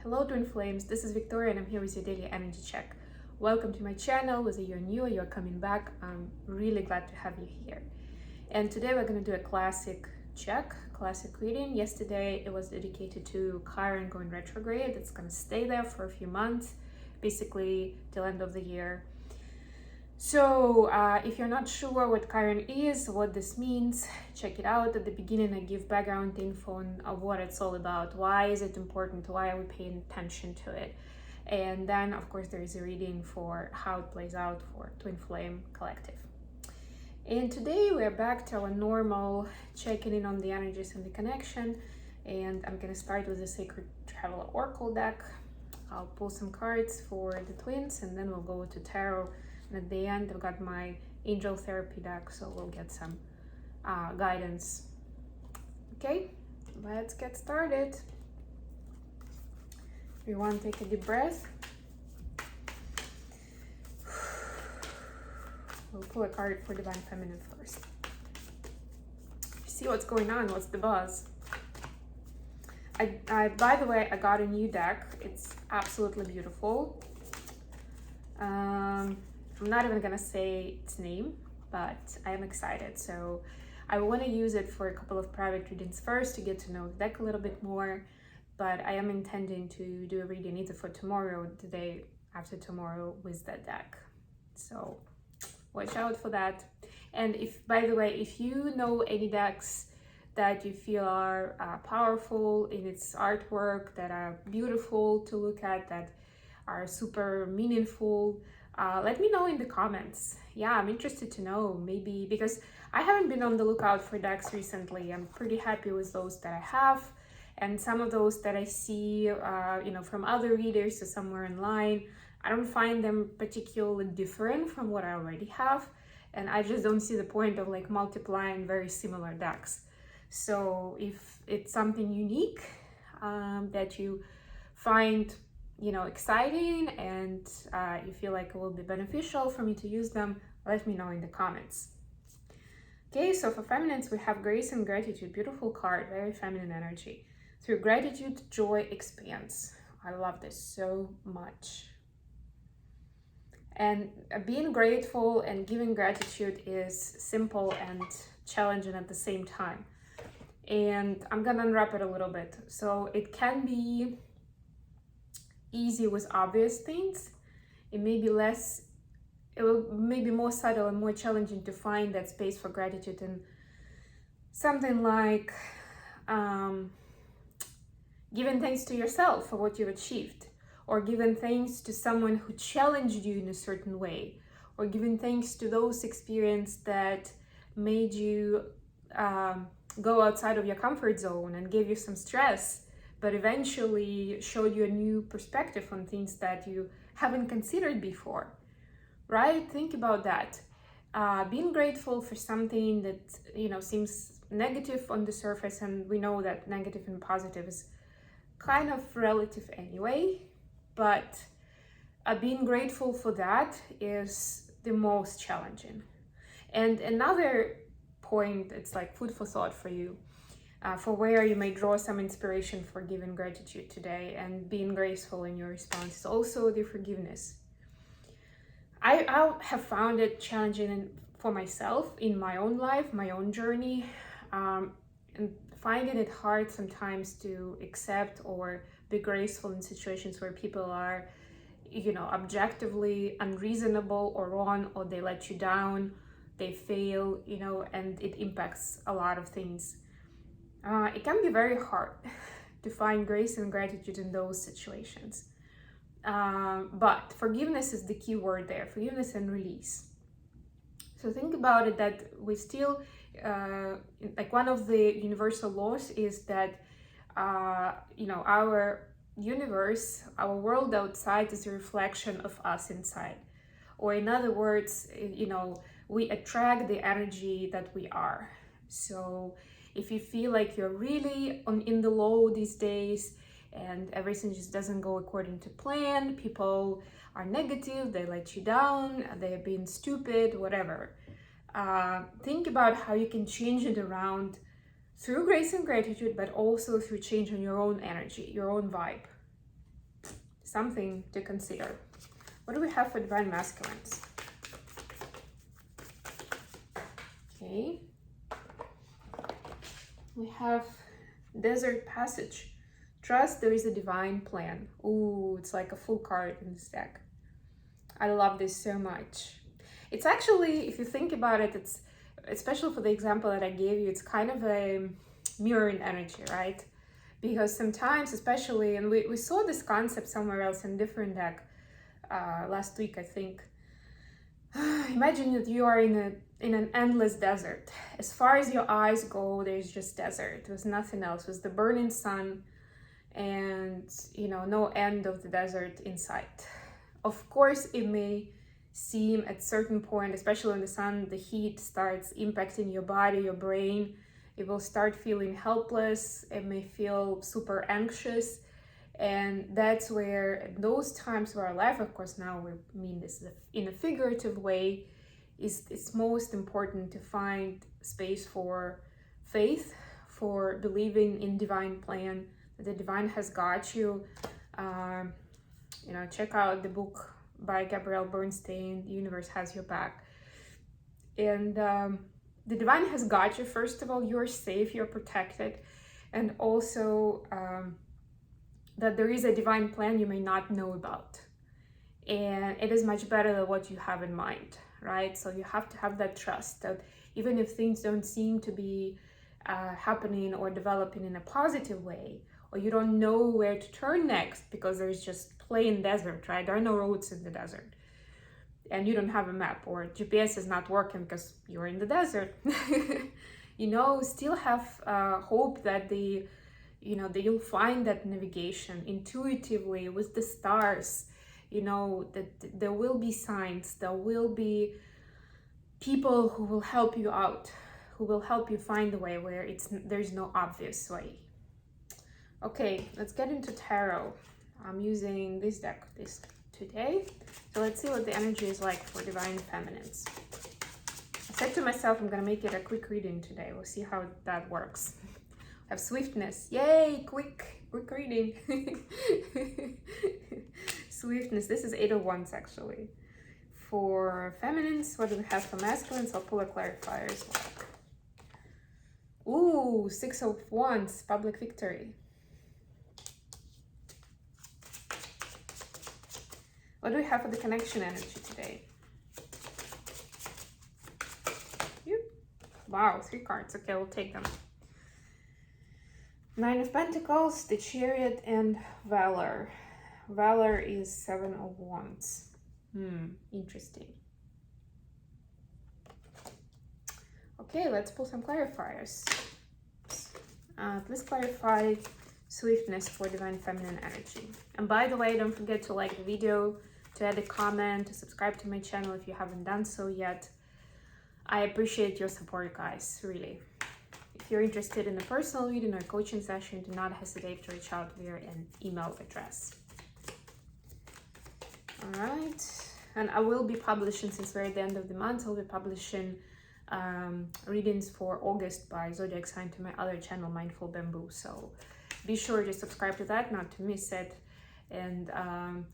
Hello twin flames, this is Victoria and I'm here with your daily energy check. Welcome to my channel. Whether you're new or you're coming back, I'm really glad to have you here. And today we're going to do a classic check, classic reading. Yesterday it was dedicated to Chiron going retrograde. It's going to stay there for a few months, basically till end of the year. So if you're not sure what Chiron is, what this means, check it out. At the beginning I give background info of what it's all about, why is it important, why are we paying attention to it, and then of course there is a reading for how it plays out for Twin Flame Collective. And today we're back to our normal checking in on the energies and the connection, and I'm going to start with the Sacred Traveler Oracle deck. I'll pull some cards for the twins and then we'll go to tarot. And at the end, I've got my angel therapy deck, so we'll get some guidance. Okay, let's get started. Everyone, take a deep breath. We'll pull a card for Divine Feminine first. See what's going on, what's the buzz. By the way, I got a new deck. It's absolutely beautiful. I'm not even gonna say its name, but I am excited. So I want to use it for a couple of private readings first to get to know the deck a little bit more, but I am intending to do a reading either for tomorrow or the day after tomorrow with that deck. So watch out for that. And if, by the way, if you know any decks that you feel are powerful in its artwork, that are beautiful to look at, that are super meaningful, let me know in the comments. Yeah, I'm interested to know, maybe because I haven't been on the lookout for decks recently. I'm pretty happy with those that I have, and some of those that I see from other readers or somewhere online, I don't find them particularly different from what I already have, and I just don't see the point of like multiplying very similar decks. So if it's something unique that you find exciting and you feel like it will be beneficial for me to use them, let me know in the comments. Okay, so for feminines we have Grace and Gratitude. Beautiful card, very feminine energy. Through gratitude, joy expands. I love this so much. And being grateful and giving gratitude is simple and challenging at the same time. And I'm gonna unwrap it a little bit. So it can be easy with obvious things. It may be more subtle and more challenging to find that space for gratitude in something like giving thanks to yourself for what you've achieved, or giving thanks to someone who challenged you in a certain way, or giving thanks to those experiences that made you go outside of your comfort zone and gave you some stress, but eventually showed you a new perspective on things that you haven't considered before, right? Think about that. Being grateful for something that, seems negative on the surface, and we know that negative and positive is kind of relative anyway, but being grateful for that is the most challenging. And another point, it's like food for thought for you, for where you may draw some inspiration for giving gratitude today and being graceful in your response, is also the forgiveness. I have found it challenging for myself in my own life, my own journey, and finding it hard sometimes to accept or be graceful in situations where people are, objectively unreasonable or wrong, or they let you down, they fail, and it impacts a lot of things. It can be very hard to find grace and gratitude in those situations. But forgiveness is the key word there, forgiveness and release. So think about it, that we still, like one of the universal laws is that, our universe, our world outside is a reflection of us inside. Or in other words, we attract the energy that we are. So if you feel like you're really in the low these days and everything just doesn't go according to plan, people are negative, they let you down, they're being stupid, whatever, think about how you can change it around through grace and gratitude, but also through changing your own energy, your own vibe. something to consider. What do we have for divine masculines? Okay. We have desert passage. Trust there is a divine plan. Ooh, it's like a full card in this deck. I love this so much. It's actually, if you think about it, it's, especially for the example that I gave you, it's kind of a mirroring energy, right? Because sometimes, especially, and we saw this concept somewhere else in a different deck last week, I think. Imagine that you are in an endless desert. As far as your eyes go, there's just desert. There's nothing else. There's the burning sun and, you know, no end of the desert in sight. Of course, it may seem at certain point, especially when the sun, the heat starts impacting your body, your brain, it will start feeling helpless. It may feel super anxious. And that's where those times of our life, of course, now we mean this in a figurative way, it's most important to find space for faith, for believing in divine plan, that the divine has got you. You know, check out the book by Gabrielle Bernstein, The Universe Has Your Back. And the divine has got you. First of all, you're safe, you're protected. And also that there is a divine plan you may not know about. And it is much better than what you have in mind, right? So you have to have that trust that even if things don't seem to be happening or developing in a positive way, or you don't know where to turn next because there's just plain desert, right? There are no roads in the desert. And you don't have a map, or GPS is not working because you're in the desert. You know, still have hope that that you'll find that navigation intuitively with the stars. You know, that there will be signs, there will be people who will help you out, who will help you find the way where there's no obvious way. Okay, let's get into tarot. I'm using this deck today. So let's see what the energy is like for divine feminines. I said to myself, I'm gonna make it a quick reading today. We'll see how that works. I have swiftness. Yay, quick reading. Swiftness. This is 8 of Wands actually. For feminines, what do we have for masculines? I'll pull a clarifier as well. Ooh, 6 of Wands, public victory. What do we have for the connection energy today? Wow, 3 cards. Okay, we'll take them. 9 of Pentacles, the Chariot, and Valor. Valor is 7 of Wands. Interesting. Okay, let's pull some clarifiers. Please clarify swiftness for divine feminine energy. And by the way, don't forget to like the video, to add a comment, to subscribe to my channel if you haven't done so yet. I appreciate your support, guys, really. If you're interested in a personal reading or coaching session, do not hesitate to reach out via an email address. All right, and I will be publishing, since we're at the end of the month, I'll be publishing readings for August by zodiac sign to my other channel, Mindful Bamboo. So be sure to subscribe to that, not to miss it. And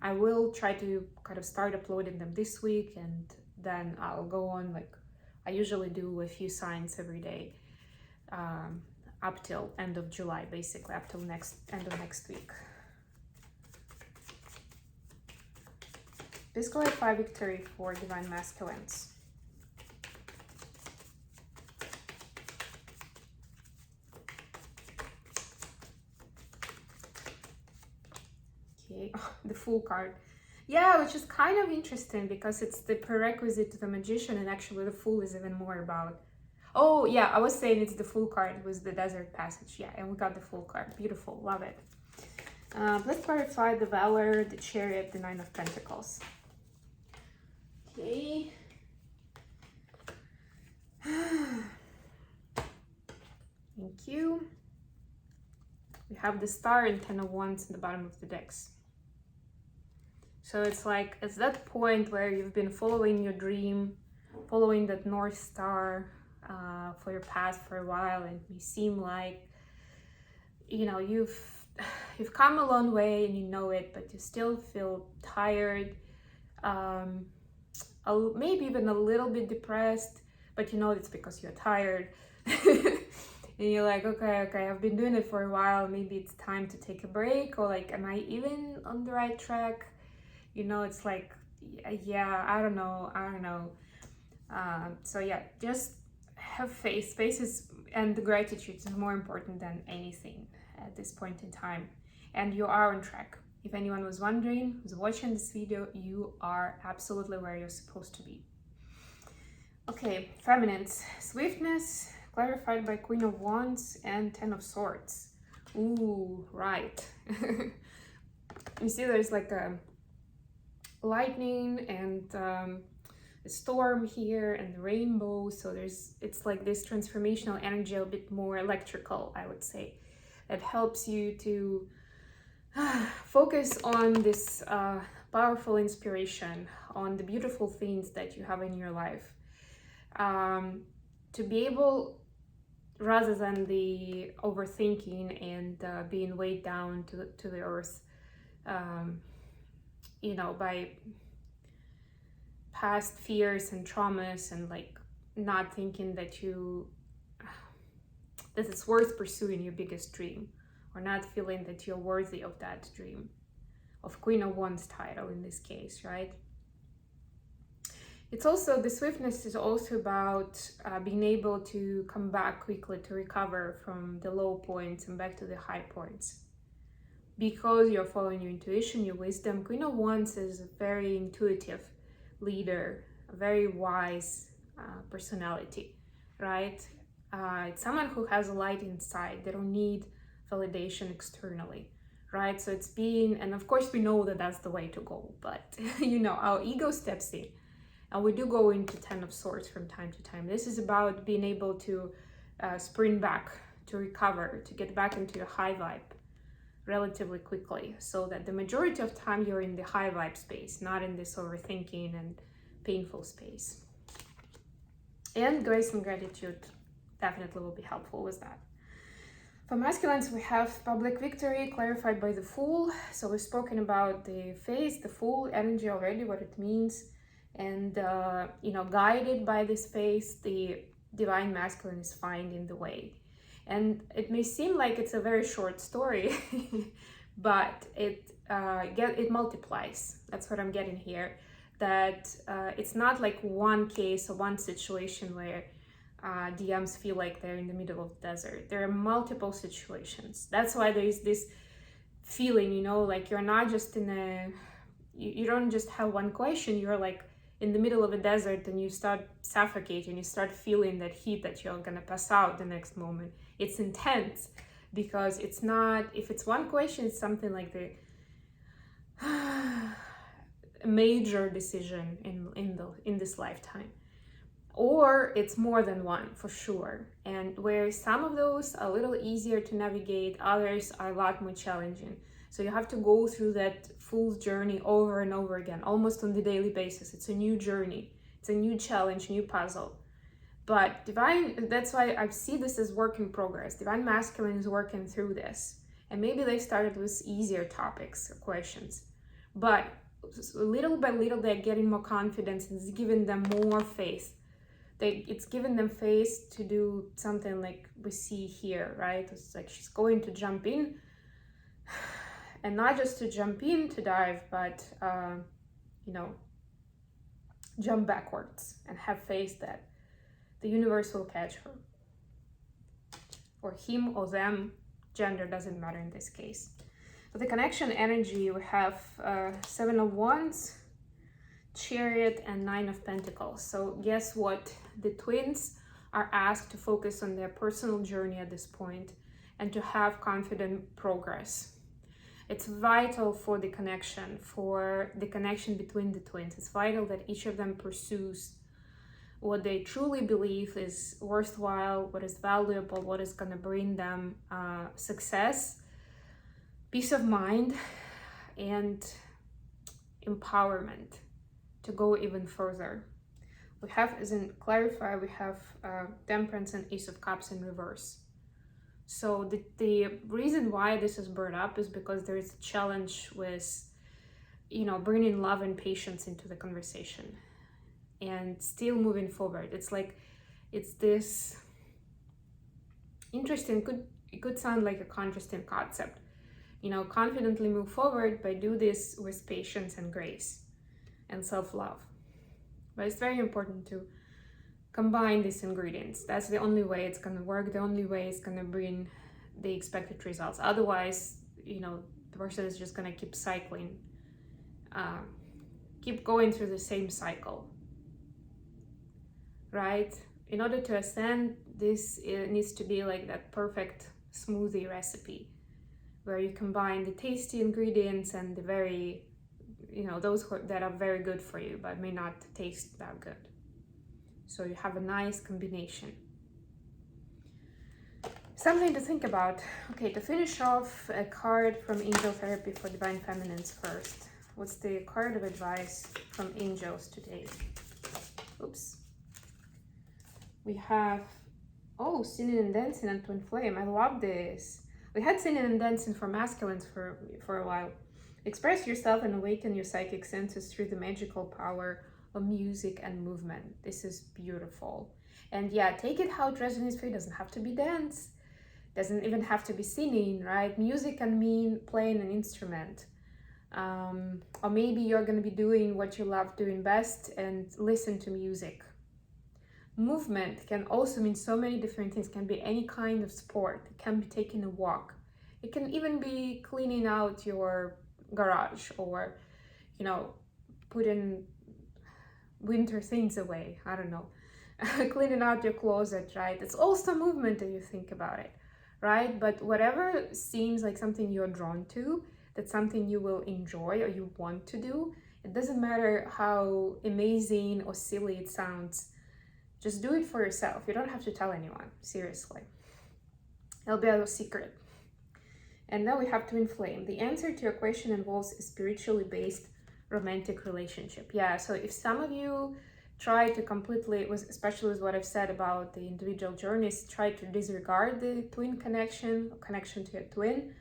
I will try to kind of start uploading them this week, and then I'll go on, like I usually do, a few signs every day up till end of July, basically up till end of next week. Please clarify victory for divine masculines. Okay, the Fool card. Yeah, which is kind of interesting because it's the prerequisite to the Magician, and actually the Fool is even more about... Oh, yeah, I was saying it's the Fool card with the Desert Passage. Yeah, and we got the Fool card. Beautiful, love it. Let's clarify the Valor, the Chariot, the 9 of Pentacles. Okay. Thank you. We have the Star and 10 of Wands in the bottom of the decks. So it's like, it's that point where you've been following your dream, following that North Star for your path for a while, and it may seem like, you know, you've you've come a long way and you know it, but you still feel tired, maybe even a little bit depressed, but you know it's because you're tired. And you're like, okay, I've been doing it for a while, maybe it's time to take a break, or like, am I even on the right track? You know, it's like, yeah, I don't know. So yeah, just have faith. Faith is, and the gratitude is more important than anything at this point in time. And you are on track. If anyone was wondering, who's watching this video, you are absolutely where you're supposed to be. Okay, feminines. Swiftness, clarified by Queen of Wands and Ten of Swords. Ooh, right. You see there's like a lightning and a storm here and the rainbow, so it's like this transformational energy, a bit more electrical, I would say. It helps you to focus on this powerful inspiration, on the beautiful things that you have in your life. To be able, rather than the overthinking and being weighed down to the earth, you know, by past fears and traumas, and like not thinking that it's worth pursuing your biggest dream, or not feeling that you're worthy of that dream, of Queen of Wands title in this case, right? It's also, the swiftness is also about being able to come back quickly, to recover from the low points and back to the high points, because you're following your intuition, your wisdom. Queen of Wands is a very intuitive leader, a very wise personality, right? It's someone who has a light inside. They don't need validation externally, right? So it's being, and of course we know that that's the way to go, but you know, our ego steps in, and we do go into Ten of Swords from time to time. This is about being able to spring back, to recover, to get back into your high vibe relatively quickly, so that the majority of time you're in the high vibe space, not in this overthinking and painful space. And grace and gratitude definitely will be helpful with that. For masculines, we have public victory, clarified by the Fool. So we've spoken about the face, the Fool energy already, what it means, and you know, guided by this face, the divine masculine is finding the way. And it may seem like it's a very short story, but it multiplies. That's what I'm getting here. That it's not like one case or one situation where DMs feel like they're in the middle of the desert. There are multiple situations. That's why there is this feeling, you know, like you're not just in a, you don't just have one question, you're like in the middle of a desert and you start suffocating, you start feeling that heat that you're gonna pass out the next moment. It's intense, because it's not, if it's one question, it's something like the major decision in this lifetime, or it's more than one for sure. And where some of those are a little easier to navigate, others are a lot more challenging. So you have to go through that Fool's journey over and over again, almost on the daily basis. It's a new journey, it's a new challenge, new puzzle. But divine, that's why I see this as work in progress. Divine masculine is working through this. And maybe they started with easier topics or questions, but little by little they're getting more confidence, and it's giving them more faith. It's given them faith to do something like we see here, right? It's like she's going to jump in, and not just to jump in to dive, but you know, jump backwards and have faith that the universe will catch her, or him or them. Gender doesn't matter in this case. For the connection energy, we have Seven of Wands, Chariot, and Nine of Pentacles. So guess what? The twins are asked to focus on their personal journey at this point and to have confident progress. It's vital for the connection between the twins. It's vital that each of them pursues what they truly believe is worthwhile, what is valuable, what is going to bring them success, peace of mind, and empowerment to go even further. We have, as in clarify, we have Temperance and Ace of Cups in reverse. So the reason why this is brought up is because there is a challenge with, bringing love and patience into the conversation and still moving forward. It's like, it's this interesting, it could sound like a contrasting concept. Confidently move forward, but do this with patience and grace and self-love. But it's very important to combine these ingredients. That's the only way it's going to work, the only way it's going to bring the expected results. Otherwise, the person is just going to keep cycling, keep going through the same cycle, right? In order to ascend, it needs to be like that perfect smoothie recipe where you combine the tasty ingredients and the very, those that are very good for you but may not taste that good. So you have a nice combination. Something to think about. Okay, to finish off, a card from Angel Therapy for Divine Feminines first. What's the card of advice from angels today? Oops. We have, singing and dancing and twin flame. I love this. We had singing and dancing for masculines for a while. Express yourself and awaken your psychic senses through the magical power of music and movement. This is beautiful. And yeah, take it how it resonates for you. It doesn't have to be dance. Doesn't even have to be singing, right? Music can mean playing an instrument. Or maybe you're going to be doing what you love doing best and listen to music. Movement can also mean so many different things. It can be any kind of sport. It can be taking a walk. It can even be cleaning out your garage, or putting winter things away. I don't know. Cleaning out your closet, right? It's also movement if you think about it, right? But whatever seems like something you're drawn to, that's something you will enjoy or you want to do. It doesn't matter how amazing or silly it sounds. Just do it for yourself. You don't have to tell anyone, seriously. It'll be a secret. And now we have twin flame. The answer to your question involves a spiritually based romantic relationship. Yeah, so if some of you try to completely, especially with what I've said about the individual journeys, try to disregard the twin connection to your twin,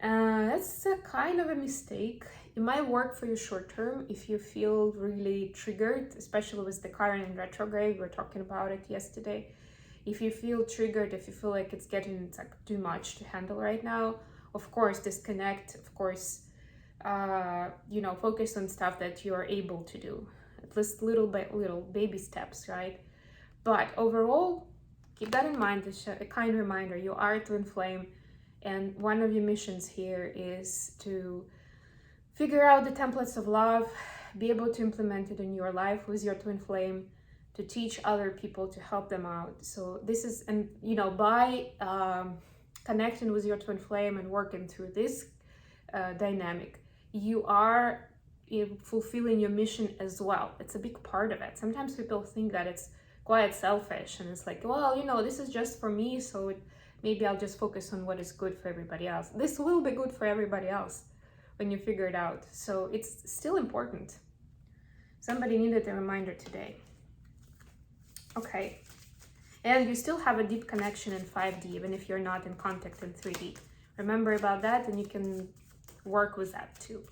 that's a kind of a mistake. It might work for you short term if you feel really triggered, especially with the current in retrograde. We were talking about it yesterday. If you feel triggered, if you feel like it's like too much to handle right now, of course, disconnect. Of course, focus on stuff that you are able to do, at least little by little, baby steps, right? But overall, keep that in mind. It's a kind reminder. You are a twin flame, and one of your missions here is to figure out the templates of love, be able to implement it in your life with your twin flame, to teach other people, to help them out. So this is, and by connecting with your twin flame and working through this dynamic, you are fulfilling your mission as well. It's a big part of it. Sometimes people think that it's quite selfish, and it's like, well, this is just for me, so maybe I'll just focus on what is good for everybody else. This will be good for everybody else when you figure it out. So it's still important. Somebody needed a reminder today. Okay. And you still have a deep connection in 5D, even if you're not in contact in 3D. Remember about that, and you can work with that too.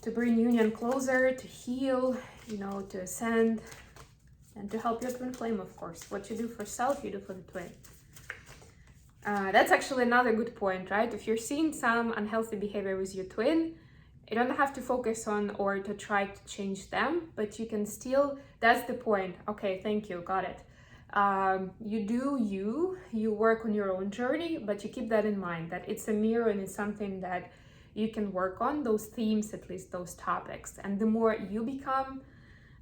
To bring union closer, to heal, to ascend, and to help your twin flame, of course. What you do for self, you do for the twin. That's actually another good point, right? If you're seeing some unhealthy behavior with your twin, you don't have to focus on or to try to change them, but you can still, that's the point. Okay, thank you, got it. You do you work on your own journey, but you keep that in mind, that it's a mirror and it's something that you can work on, those themes, at least those topics. And the more you become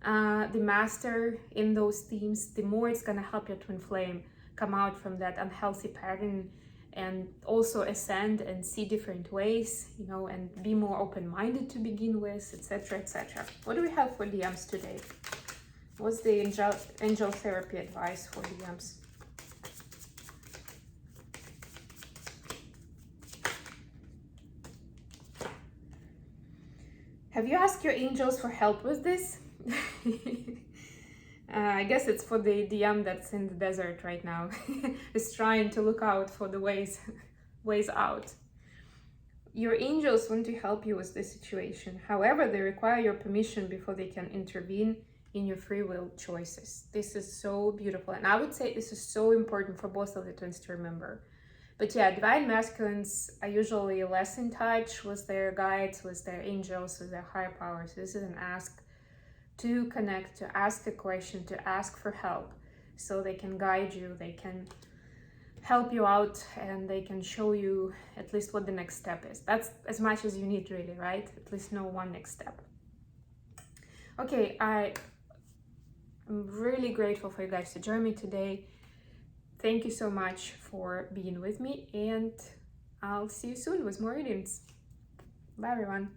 the master in those themes, the more it's gonna help your twin flame come out from that unhealthy pattern and also ascend and see different ways, and be more open-minded to begin with, etc., etc. What do we have for DMs today? What's the angel therapy advice for DMs? Have you asked your angels for help with this? I guess it's for the DM that's in the desert right now. Is trying to look out for the ways out. Your angels want to help you with this situation. However, they require your permission before they can intervene in your free will choices. This is so beautiful. And I would say this is so important for both of the twins to remember. But yeah, divine masculines are usually less in touch with their guides, with their angels, with their higher powers. This is an ask to connect, to ask a question, to ask for help, so they can guide you, they can help you out, and they can show you at least what the next step is. That's as much as you need, really, right? At least know one next step. Okay, I'm really grateful for you guys to join me today. Thank you so much for being with me, and I'll see you soon with more readings. Bye, everyone.